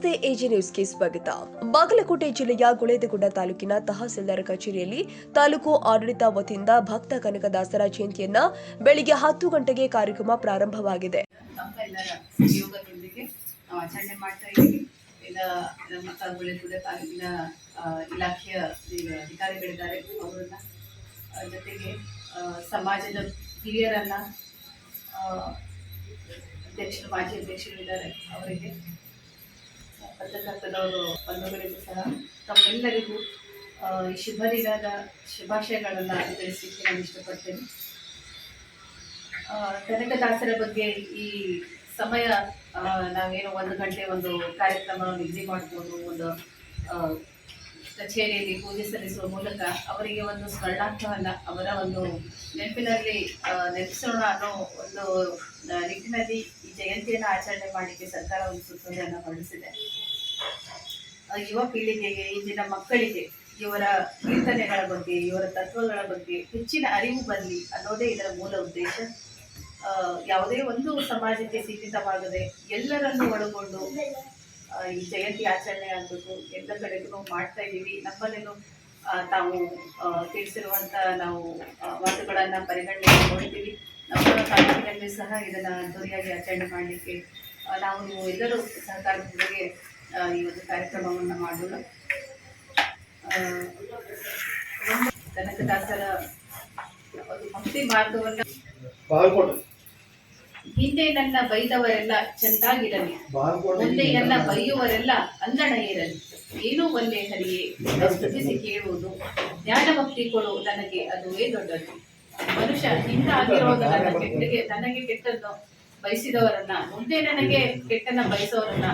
ನಮಸ್ತೆ ಎಜಿ ನ್ಯೂಸ್ಗೆ ಸ್ವಾಗತ. ಬಾಗಲಕೋಟೆ ಜಿಲ್ಲೆಯ ಗುಳೇದಗುಡ್ಡ ತಾಲೂಕಿನ ತಹಸೀಲ್ದಾರ್ ಕಚೇರಿಯಲ್ಲಿ ತಾಲೂಕು ಆಡಳಿತ ವತಿಯಿಂದ ಭಕ್ತ ಕನಕದಾಸರ ಜಯಂತಿಯನ್ನ ಬೆಳಿಗ್ಗೆ 10 ಗಂಟೆಗೆ ಕಾರ್ಯಕ್ರಮ ಪ್ರಾರಂಭವಾಗಿದೆ. ಆಚರಣೆ ಮಾಡ್ತಾ ಇದ್ದೀವಿ. ನಮ್ಮ ಗುಳೇದಗುಡ್ಡ ತಾಲೂಕಿನ ಇಲಾಖೆಯ ಅಧಿಕಾರಿಗಳಿದ್ದಾರೆ, ಅವರನ್ನ ಜೊತೆಗೆ ಸಮಾಜದ ಹಿರಿಯರನ್ನ, ಅಧ್ಯಕ್ಷರು, ಮಾಜಿ ಅಧ್ಯಕ್ಷರಿದ್ದಾರೆ, ಅವರಿಗೆ ಪತ್ರಕರ್ತರವರು ಬಂಧುಗಳಿಗೂ ಸಹ ತಮ್ಮೆಲ್ಲರಿಗೂ ಈ ಶುಭ ದಿನದ ಶುಭಾಶಯಗಳನ್ನು ತಿಳಿಸಲಿಕ್ಕೆ ನಾನು ಇಷ್ಟಪಡ್ತೇನೆ. ಕನಕದಾಸರ ಬಗ್ಗೆ ಈ ಸಮಯ ನಾವೇನೋ 1 ಗಂಟೆ ಒಂದು ಕಾರ್ಯಕ್ರಮವನ್ನು ನಿಗದಿ ಮಾಡ್ಬೋದು, ಒಂದು ಕಚೇರಿಯಲ್ಲಿ ಪೂಜೆ ಸಲ್ಲಿಸುವ ಮೂಲಕ ಅವರಿಗೆ ಒಂದು ಸ್ಮರಣಾರ್ಥವನ್ನ, ಅವರ ಒಂದು ನೆನಪಿನಲ್ಲಿ ನೆನಪಿಸೋಣ ಅನ್ನೋ ಒಂದು ನಿಟ್ಟಿನಲ್ಲಿ ಈ ಜಯಂತಿಯನ್ನು ಆಚರಣೆ ಮಾಡಲಿಕ್ಕೆ ಸರ್ಕಾರ ಒಂದು ಸುತ್ತೋಲೆಯನ್ನು ಹೊರಡಿಸಿದೆ. ಯುವ ಪೀಳಿಗೆಗೆ, ಇಂದಿನ ಮಕ್ಕಳಿಗೆ ಇವರ ಕೀರ್ತನೆಗಳ ಬಗ್ಗೆ, ಇವರ ತತ್ವಗಳ ಬಗ್ಗೆ ಹೆಚ್ಚಿನ ಅರಿವು ಬರಲಿ ಅನ್ನೋದೇ ಇದರ ಮೂಲ ಉದ್ದೇಶ. ಯಾವುದೇ ಒಂದು ಸಮಾಜಕ್ಕೆ ಸೀಮಿತವಾಗದೆ ಎಲ್ಲರನ್ನೂ ಒಳಗೊಂಡು ಈ ಜಯಂತಿ ಆಚರಣೆ ಆಗಬೇಕು. ಎಲ್ಲ ಕಡೆಗೂ ಮಾಡ್ತಾ ಇದ್ದೀವಿ. ನಮ್ಮಲ್ಲೇನು ತಾವು ತಿಳಿಸಿರುವಂಥ ನಾವು ಮಾತುಗಳನ್ನು ಪರಿಗಣನೆ ನೋಡ್ತೀವಿ. ನಮ್ಮ ತಾಲೂಕಿನಲ್ಲಿ ಸಹ ಇದನ್ನು ಅದ್ದೂರಿಯಾಗಿ ಆಚರಣೆ ಮಾಡಲಿಕ್ಕೆ ನೀವು ಎಲ್ಲರೂ ಸಹಕಾರದೊಂದಿಗೆ ಈ ಒಂದು ಕಾರ್ಯಕ್ರಮವನ್ನು ಮಾಡೋಣ. ಕನಕದಾಸರ ಒಂದು ಭಕ್ತಿ ಮಾರ್ಗವನ್ನು ಹಿಂದೆ ನನ್ನ ಬೈದವರೆಲ್ಲ ಚೆಂದಾಗಿರಲಿ, ಮುಂದೆ ನನ್ನ ಬೈಯುವರೆಲ್ಲ ಅಂದಣ ಇರಲಿ, ಏನೂ ಒಂದೇ ಹರಿಯೇ ಸ್ತುತಿಸಿ ಕೇಳುವುದು, ಜ್ಞಾನ ಭಕ್ತಿ ಕೊಡು ನನಗೆ ಅದುವೇ ದೊಡ್ಡದು. ಮನುಷ್ಯ ಹಿಂದಾಗಿರೋದು ನನಗೆ ಕೆಟ್ಟದ್ದು ಬಯಸಿದವರನ್ನ, ಮುಂದೆ ನನಗೆ ಕೆಟ್ಟನ್ನ ಬಯಸೋರನ್ನ,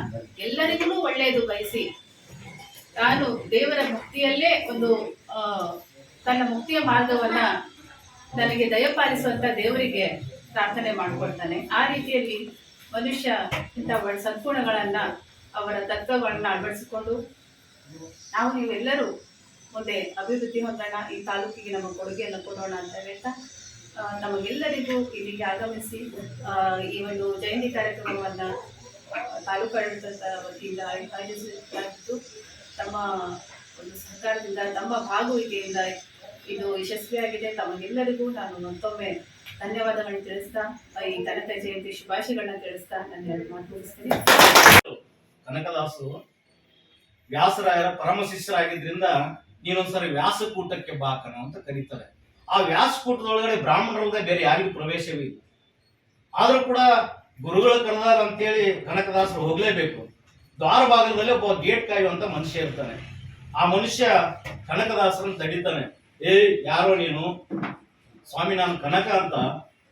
ಎಲ್ಲರಿಗೂ ಒಳ್ಳೆಯದು ಬಯಸಿ ತಾನು ದೇವರ ಮುಕ್ತಿಯಲ್ಲೇ ಒಂದು ತನ್ನ ಮುಕ್ತಿಯ ಮಾರ್ಗವನ್ನ ನನಗೆ ದಯಪಾಲಿಸುವಂತ ದೇವರಿಗೆ ಪ್ರಾರ್ಥನೆ ಮಾಡಿಕೊಳ್ತಾನೆ. ಆ ರೀತಿಯಲ್ಲಿ ಮನುಷ್ಯ ಇಂಥ ಸದ್ಗುಣಗಳನ್ನ, ಅವರ ತತ್ವಗಳನ್ನ ಅಳವಡಿಸಿಕೊಂಡು ನೀವೆಲ್ಲರೂ ಮುಂದೆ ಅಭಿವೃದ್ಧಿ ಹೊಂದೋಣ, ಈ ತಾಲೂಕಿಗೆ ನಮ್ಮ ಕೊಡುಗೆಯನ್ನು ಕೊಡೋಣ ಅಂತ ಹೇಳ್ತಾ ನಮಗೆಲ್ಲರಿಗೂ ಇಲ್ಲಿಗೆ ಆಗಮಿಸಿ ಈ ಒಂದು ಜಯಂತಿ ಕಾರ್ಯಕ್ರಮವನ್ನು ತಾಲೂಕು ಆಡಳಿತದ ವತಿಯಿಂದ ಆಯೋಜಿಸಲಾಗಿದ್ದು, ತಮ್ಮ ಒಂದು ಸಹಕಾರದಿಂದ, ತಮ್ಮ ಭಾಗವಹಿಕೆಯಿಂದ ಇದು ಯಶಸ್ವಿಯಾಗಿದೆ. ತಮಗೆಲ್ಲರಿಗೂ ನಾನು ಮತ್ತೊಮ್ಮೆ ಧನ್ಯವಾದಗಳನ್ನು ತಿಳಿಸ್ತಾ, ಈ ಕನಕ ಜಯಂತಿ ಶುಭಾಶಯಗಳನ್ನ ತಿಳಿಸ್ತಾ ನಾನು ಮಾತು ಮುಗಿಸ್ತೀನಿ. ಕನಕದಾಸರು ವ್ಯಾಸರಾಯರ ಪರಮ ಶಿಷ್ಯರಾಗಿದ್ರಿಂದ ನೀನೊಂದ್ಸರಿ ವ್ಯಾಸಕೂಟಕ್ಕೆ ಬಾಕನ ಅಂತ ಕರೀತಾರೆ. ಆ ವ್ಯಾಸಕೂಟದೊಳಗಡೆ ಬ್ರಾಹ್ಮಣರಲ್ಲದೆ ಬೇರೆ ಯಾರಿಗೂ ಪ್ರವೇಶವಿಲ್ಲ. ಆದ್ರೂ ಕೂಡ ಗುರುಗಳ ಕರೆದಾರ ಅಂತೇಳಿ ಕನಕದಾಸರು ಹೋಗ್ಲೇಬೇಕು. ದ್ವಾರ ಭಾಗದಲ್ಲಿ ಒಬ್ಬ ಗೇಟ್ ಕಾಯುವಂತ ಮನುಷ್ಯ ಇರ್ತಾನೆ. ಆ ಮನುಷ್ಯ ಕನಕದಾಸರನ್ನು ತಡಿತಾನೆ. ಯಾರೋ ನೀನು? ಸ್ವಾಮಿ, ನಾನು ಕನಕ ಅಂತ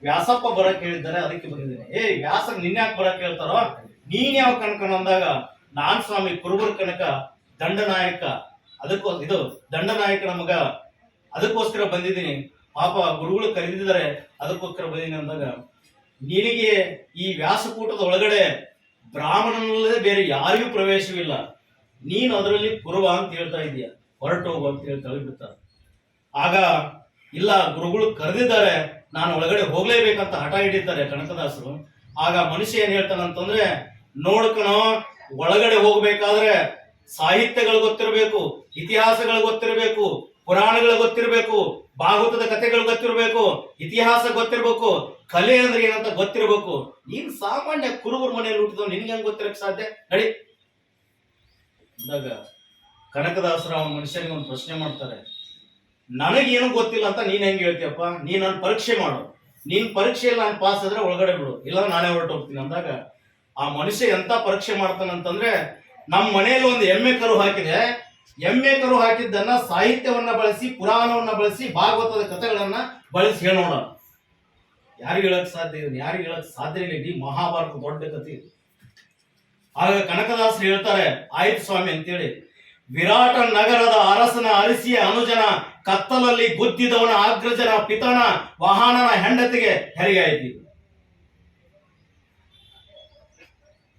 ವ್ಯಾಸಪ್ಪ ಬರಕ್ ಹೇಳಿದ್ದಾರೆ, ಅದಕ್ಕೆ ಬಂದಿದ್ದೇನೆ. ವ್ಯಾಸ ನಿನ್ಯಾಕೆ ಬರಕ್ ಹೇಳ್ತಾರೋ? ನೀನ್ ಯಾವ ಕನಕನ ಅಂದಾಗ, ನಾನ್ ಸ್ವಾಮಿ ಕುರುಬರ ಕನಕ ದಂಡನಾಯಕ, ಇದು ದಂಡನಾಯಕನ ಮಗ, ಅದಕ್ಕೋಸ್ಕರ ಬಂದಿದ್ದೀನಿ. ಪಾಪ ಗುರುಗಳು ಕರೆದಿದ್ದಾರೆ, ಅದಕ್ಕೋಸ್ಕರ ಬಂದಿದ್ದೀನಿ ಅಂದಾಗ, ನಿನಗೆ ಈ ವ್ಯಾಸಕೂಟದ ಒಳಗಡೆ ಬ್ರಾಹ್ಮಣನಲ್ಲದೆ ಬೇರೆ ಯಾರಿಗೂ ಪ್ರವೇಶವಿಲ್ಲ, ನೀನು ಅದರಲ್ಲಿ ಕುರುಬ ಅಂತ ಹೇಳ್ತಾ ಇದೀಯ, ಹೊರಟೋಗು ಅಂತ ಹೇಳಿ ತಳ್ಳಿಬಿಡ್ತಾರೆ. ಆಗ ಇಲ್ಲ, ಗುರುಗಳು ಕರೆದಿದ್ದಾರೆ, ನಾನು ಒಳಗಡೆ ಹೋಗ್ಲೇಬೇಕಂತ ಹಠ ಹಿಡಿತಾರೆ ಕನಕದಾಸರು. ಆಗ ಮನುಷ್ಯ ಏನ್ ಹೇಳ್ತಾನಂತಂದ್ರೆ, ನೋಡ್ಕನೋ, ಒಳಗಡೆ ಹೋಗ್ಬೇಕಾದ್ರೆ ಸಾಹಿತ್ಯಗಳು ಗೊತ್ತಿರಬೇಕು, ಇತಿಹಾಸಗಳು ಗೊತ್ತಿರಬೇಕು, ಪುರಾಣಗಳು ಗೊತ್ತಿರಬೇಕು, ಭಾಗವತದ ಕಥೆಗಳು ಗೊತ್ತಿರಬೇಕು, ಇತಿಹಾಸ ಗೊತ್ತಿರಬೇಕು, ಕಲೆ ಅಂದ್ರೆ ಏನಂತ ಗೊತ್ತಿರಬೇಕು. ನೀನ್ ಸಾಮಾನ್ಯ ಕುರುಬರ ಮನೆಯಲ್ಲಿ ಹುಟ್ಟಿದವ್, ನಿನ್ಗೆ ಹೆಂಗ್ ಗೊತ್ತಿರಕ್ ಸಾಧ್ಯ? ನಡಿ ಅಂದಾಗ ಕನಕದಾಸರ ಅವನ ಮನುಷ್ಯನಿಗೆ ಒಂದು ಪ್ರಶ್ನೆ ಮಾಡ್ತಾರೆ. ನನಗೇನು ಗೊತ್ತಿಲ್ಲ ಅಂತ ನೀನ್ ಹೆಂಗ್ ಹೇಳ್ತೀಯಪ್ಪ? ನೀನ್ ನನ್ನ ಪರೀಕ್ಷೆ ಮಾಡು, ನೀನ್ ಪರೀಕ್ಷೆಯಲ್ಲಿ ನಾನು ಪಾಸ್ ಆದ್ರೆ ಒಳಗಡೆ ಬಿಡು, ಇಲ್ಲ ನಾನೇ ಹೊರಟೋಗ್ತೀನಿ ಅಂದಾಗ ಆ ಮನುಷ್ಯ ಎಂತ ಪರೀಕ್ಷೆ ಮಾಡ್ತಾನಂತಂದ್ರೆ, ನಮ್ಮ ಮನೆಯಲ್ಲಿ ಒಂದು ಎಮ್ಮೆ ಕರು ಹಾಕಿದೆ, ಎಮ್ಮೆ ಕರು ಹಾಕಿದ್ದನ್ನ ಸಾಹಿತ್ಯವನ್ನ ಬಳಸಿ, ಪುರಾಣವನ್ನ ಬಳಸಿ, ಭಾಗವತದ ಕಥೆಗಳನ್ನ ಬಳಸಿ ಹೇಳೋಣ. ಯಾರಿಗೆ ಹೇಳಕ್ ಸಾಧ್ಯ? ಇದನ್ನ ಯಾರಿಗೆ ಹೇಳಕ್ ಸಾಧ್ಯ ಇಲ್ಲ. ಇಡೀ ಮಹಾಭಾರತ ದೊಡ್ಡ ಕಥೆ ಇದು. ಆಗ ಕನಕದಾಸರು ಹೇಳ್ತಾರೆ, ಆಯ್ತು ಸ್ವಾಮಿ ಅಂತೇಳಿ. ವಿರಾಟ ನಗರದ ಅರಸನ ಅರಸಿಯ ಅನುಜನ, ಕತ್ತಲಲ್ಲಿ ಗುದ್ದಿದವನ ಅಗ್ರಜನ ಪಿತನ ವಾಹನನ ಹೆಂಡತಿಗೆ ಹೆರಿಗೆ ಆಯ್ತು.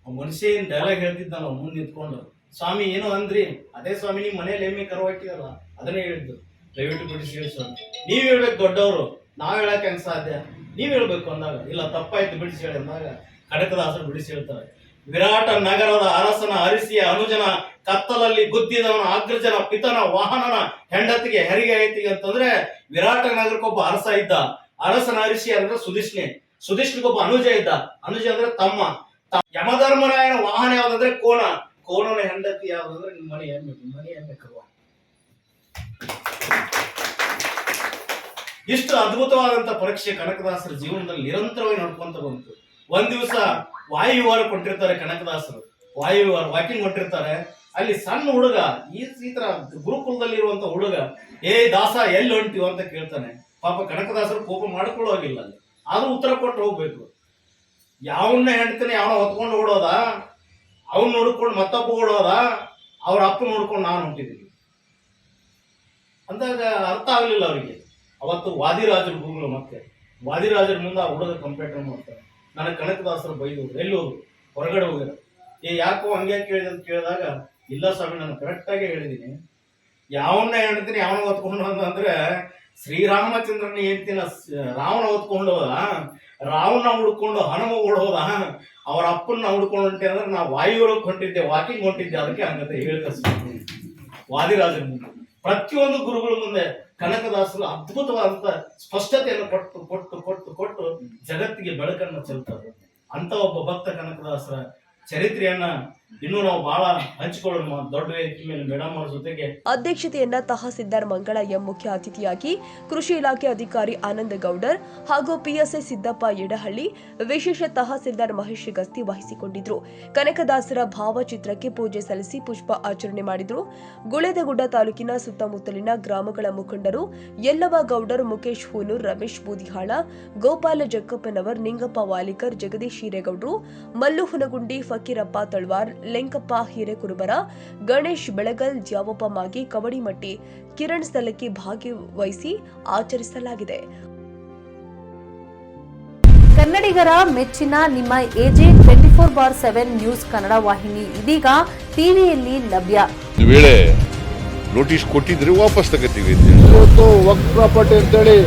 ಮನುಷ್ಯ ಏನ್ ಡೈಲಾಗ್ ಹೇಳ್ತಿದ್ದಾನ ಮುಂದೆ ನಿಂತ್ಕೊಂಡು, ಸ್ವಾಮಿ ಏನೋ ಅಂದ್ರಿ? ಅದೇ ಸ್ವಾಮಿ, ನಿಮ್ ಮನೇಲಿ ಎಮ್ಮೆ ಕರು ಹಾಕಿದಲ್ಲ, ಅದನ್ನೇ ಹೇಳಿದ್ದು. ದಯವಿಟ್ಟು ಬಿಡಿಸಿ ಹೇಳಿ ಸ್ವಾಮಿ. ನೀವ್ ಹೇಳ್ಬೇಕು, ದೊಡ್ಡವರು, ನಾವ್ ಹೇಳಕ್ ಹೆಂಗ್ ಸಾಧ್ಯ? ನೀವ್ ಹೇಳ್ಬೇಕು ಅಂದಾಗ, ಇಲ್ಲ ತಪ್ಪಾಯ್ತು ಬಿಡಿಸಿ ಹೇಳಿ ಅಂದಾಗ ಕನಕದಾಸರು ಬಿಡಿಸಿ ಹೇಳ್ತಾರೆ. ವಿರಾಟ ನಗರದ ಅರಸನ ಅರಿಸಿಯ ಅನುಜನ ಕತ್ತಲಲ್ಲಿ ಗುದ್ದಿದವನ ಅಗ್ರಜನ ಪಿತನ ವಾಹನನ ಹೆಂಡತಿಗೆ ಹೆರಿಗೆ ಐತಿ ಅಂತಂದ್ರೆ ವಿರಾಟ ನಗರಕ್ಕೊಬ್ಬ ಅರಸ ಇದ್ದ. ಅರಸನ ಅರಿಸಿ ಅಂದ್ರೆ ಸುಧಿಷ್ಣಿಗೊಬ್ಬ ಅನುಜ ಇದ್ದ. ಅನುಜ ಅಂದ್ರೆ ತಮ್ಮ. ಯಮಧರ್ಮರಾಯನ ವಾಹನ ಯಾವ್ದಂದ್ರೆ ಕೋಣನ ಹೆಂಡತಿ ಯಾವ್ದಂದ್ರೆ ಮನೆ ಎಮ್ಮೆ ಕರುವ. ಇಷ್ಟು ಅದ್ಭುತವಾದಂತ ಪರೀಕ್ಷೆ ಕನಕದಾಸರ ಜೀವನದಲ್ಲಿ ನಿರಂತರವಾಗಿ ನಡ್ಕೊಂತ ಬಂತು. ಒಂದ್ ದಿವಸ ವಾಯುವಿಹಾರ ಕೊಟ್ಟಿರ್ತಾರೆ ಕನಕದಾಸರು. ವಾಯುವಿಹಾರ ವಾಕಿಂಗ್ ಕೊಟ್ಟಿರ್ತಾರೆ. ಅಲ್ಲಿ ಸಣ್ಣ ಹುಡುಗ ಈ ತರ ಗುರುಕುಲದಲ್ಲಿ ಇರುವಂತ ಹುಡುಗ, ದಾಸ ಎಲ್ಲಿ ಹೊಂಟಿವ ಅಂತ ಕೇಳ್ತಾನೆ. ಪಾಪ ಕನಕದಾಸರು ಕೋಪ ಮಾಡ್ಕೊಳ್ಳೋ ಹೋಗಿಲ್ಲ ಅಲ್ಲಿ, ಆದ್ರೂ ಉತ್ತರ ಕೊಟ್ಟು ಹೋಗ್ಬೇಕು. ಯಾವನ್ನ ಹೆಂಡ್ತಾನೆ ಯಾವನ ಹೊತ್ಕೊಂಡು ಓಡೋದ, ಅವನ್ ನೋಡ್ಕೊಂಡು ಮತ್ತೊಬ್ಬ ಓಡೋದ, ಅವ್ರ ಅಪ್ಪ ನೋಡ್ಕೊಂಡು ನಾನು ಹೊಂಟಿದ್ದೀನಿ ಅಂದಾಗ ಅರ್ಥ ಆಗ್ಲಿಲ್ಲ ಅವರಿಗೆ. ಅವತ್ತು ವಾದಿರಾಜರು ಗುರುಗಳು, ಮತ್ತೆ ವಾದಿರಾಜರ ಮುಂದೆ ಆ ಹುಡುಗ ಕಂಪ್ಲೇಂಟ್ ಮಾಡ್ತಾರೆ. ನನಗೆ ಕನಕದಾಸರು ಬೈದು ಎಲ್ಲಿ ಹೋಗು, ಹೊರಗಡೆ ಹೋಗ್ಯಾರ. ಯಾಕೋ ಹಂಗೆ ಕೇಳಿದೆ ಅಂತ ಕೇಳಿದಾಗ, ಇಲ್ಲ ಸ್ವಾಮಿ ನಾನು ಕರೆಕ್ಟ್ ಆಗಿ ಹೇಳಿದೀನಿ. ಯಾವನ್ನ ಹೇಳ್ತೀನಿ ಯಾವನ ಹೊತ್ಕೊಂಡು ಅಂದ್ರೆ ಶ್ರೀರಾಮಚಂದ್ರನ ಹೇಳ್ತೀನ ರಾವಣ ಹೊತ್ಕೊಂಡು ಹೋದ, ರಾವಣ ಹುಡ್ಕೊಂಡು ಹನುಮ ಓಡೋದ, ಅವ್ರ ಅಪ್ಪನ್ನ ಹುಡ್ಕೊಂಡು ಹೊಂಟೆ ಅಂದ್ರೆ ನಾ ವಾಯುವ್ಯಕ್ಕೆ ಹೊಂಟಿದ್ದೆ, ವಾಕಿಂಗ್ ಹೊಂಟಿದ್ದೆ, ಅದಕ್ಕೆ ಹಂಗಂತ ಹೇಳ್ತೀನಿ. ವಾದಿರಾಜರ ಮುಂದೆ ಪ್ರತಿಯೊಂದು ಗುರುಗಳ ಮುಂದೆ ಕನಕದಾಸರು ಅದ್ಭುತವಾದಂತ ಸ್ಪಷ್ಟತೆಯನ್ನು ಕೊಟ್ಟು ಕೊಟ್ಟು ಕೊಟ್ಟು ಕೊಟ್ಟು ಜಗತ್ತಿಗೆ ಬೆಳಕನ್ನು ಚೆಲ್ತಾರೆ. ಅಂತ ಒಬ್ಬ ಭಕ್ತ ಕನಕದಾಸರ ಚರಿತ್ರೆಯನ್ನ ಇನ್ನೂ ನಾವು ಬಹಳ ಹಂಚಿಕೊಳ್ಳೋಣ ದೊಡ್ಡ ವೇದಿಕೆ ಮೇಲೆ ಮೇಡಮ್ ಅವರ ಜೊತೆಗೆ. ಅಧ್ಯಕ್ಷತೆಯನ್ನ ತಹಸೀಲ್ದಾರ್ ಮಂಗಳ ಎಂ ಮುಖ್ಯ ಅತಿಥಿಯಾಗಿ, ಕೃಷಿ ಇಲಾಖೆ ಅಧಿಕಾರಿ ಆನಂದ ಗೌಡರ್ ಹಾಗೂ ಪಿಎಸ್ಐ ಸಿದ್ದಪ್ಪ ಯಡಹಳ್ಳಿ, ವಿಶೇಷ ತಹಸೀಲ್ದಾರ್ ಮಹೇಶ್ ಗಸ್ತಿ ವಹಿಸಿಕೊಂಡಿದ್ರು. ಕನಕದಾಸರ ಭಾವಚಿತ್ರಕ್ಕೆ ಪೂಜೆ ಸಲ್ಲಿಸಿ ಪುಷ್ಪ ಆಚರಣೆ ಮಾಡಿದ್ರು. ಗುಳೇದಗುಡ್ಡ ತಾಲೂಕಿನ ಸುತ್ತಮುತ್ತಲಿನ ಗ್ರಾಮಗಳ ಮುಖಂಡರು ಯಲ್ಲವ ಗೌಡರ್, ಮುಖೇಶ್ ಹೂನೂರ್, ರಮೇಶ್ ಬೂದಿಹಾಳ, ಗೋಪಾಲ ಜಕ್ಕಪ್ಪನವರ್, ನಿಂಗಪ್ಪ ವಾಲಿಕರ್, ಜಗದೀಶ್ ಹಿರೇಗೌಡರು, ಮಲ್ಲು ಹುನಗುಂಡಿ, ಫಕೀರಪ್ಪ ತಳ್ವಾರ್, ಲೆಂಕಪ್ಪ ಹಿರೇಕುರುಬರ, ಗಣೇಶ್ ಬೆಳಗಲ್, ದ್ಯಾವಪ್ಪ ಮಾಗಿ, ಕವಡಿಮಟ್ಟಿ, ಕಿರಣ್ ಸಲಕಿ ಭಾಗವಹಿಸಿ ಆಚರಿಸಲಾಗಿದೆ. ಕನ್ನಡಿಗರ ಮೆಚ್ಚಿನ ನಿಮ್ಮ ಎಜೆ 24/7 ನ್ಯೂಸ್ ಕನ್ನಡ ವಾಹಿನಿ ಇದೀಗ ಟಿವಿಯಲ್ಲಿ ಲಭ್ಯ. ಒಂದು ವೇಳೆ ನೋಟಿಸ್ ಕೊಟ್ಟಿದ್ರೆ ವಾಪಸ್ ತಗೋತೀವಿ. ಇವತ್ತು ವಕ್ಫ್ ಪ್ರಾಪರ್ಟಿ ಅಂತೇಳಿ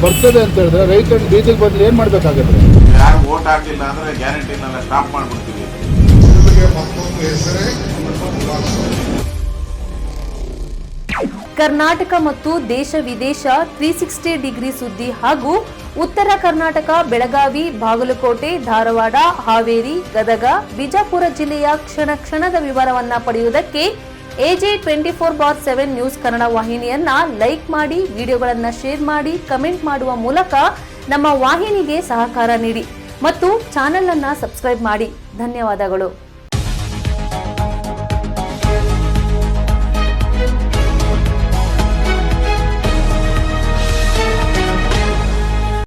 ಬರ್ತದೆ ಅಂತ ಹೇಳಿದ್ರೆ ರೈತರು ಬೀದಿಗೆ ಬಂದ್ರೆ ಏನ್ ಮಾಡ್ಬೇಕಾಗತ್ತೆ? ಯಾರು ವೋಟ್ ಹಾಕಿಲ್ಲ ಅಂದ್ರೆ ಗ್ಯಾರಂಟಿನೆಲ್ಲ ಸ್ಟಾಪ್ ಮಾಡ್ಬಿಡ್ತೀವಿ. ಕರ್ನಾಟಕ ಮತ್ತು ದೇಶ ವಿದೇಶ 360 ಡಿಗ್ರಿ ಸುದ್ದಿ ಹಾಗೂ ಉತ್ತರ ಕರ್ನಾಟಕ, ಬೆಳಗಾವಿ, ಬಾಗಲಕೋಟೆ, ಧಾರವಾಡ, ಹಾವೇರಿ, ಗದಗ, ಬಿಜಾಪುರ ಜಿಲ್ಲೆಯ ಕ್ಷಣ ಕ್ಷಣದ ವಿವರವನ್ನ ಪಡೆಯುವುದಕ್ಕೆ ಎಜೆ 24/7 ನ್ಯೂಸ್ ಕನ್ನಡ ವಾಹಿನಿಯನ್ನ ಲೈಕ್ ಮಾಡಿ, ವಿಡಿಯೋಗಳನ್ನ ಶೇರ್ ಮಾಡಿ, ಕಮೆಂಟ್ ಮಾಡುವ ಮೂಲಕ ನಮ್ಮ ವಾಹಿನಿಗೆ ಸಹಕಾರ ನೀಡಿ ಮತ್ತು ಚಾನೆಲ್ ಅನ್ನ ಸಬ್ಸ್ಕ್ರೈಬ್ ಮಾಡಿ. ಧನ್ಯವಾದಗಳು.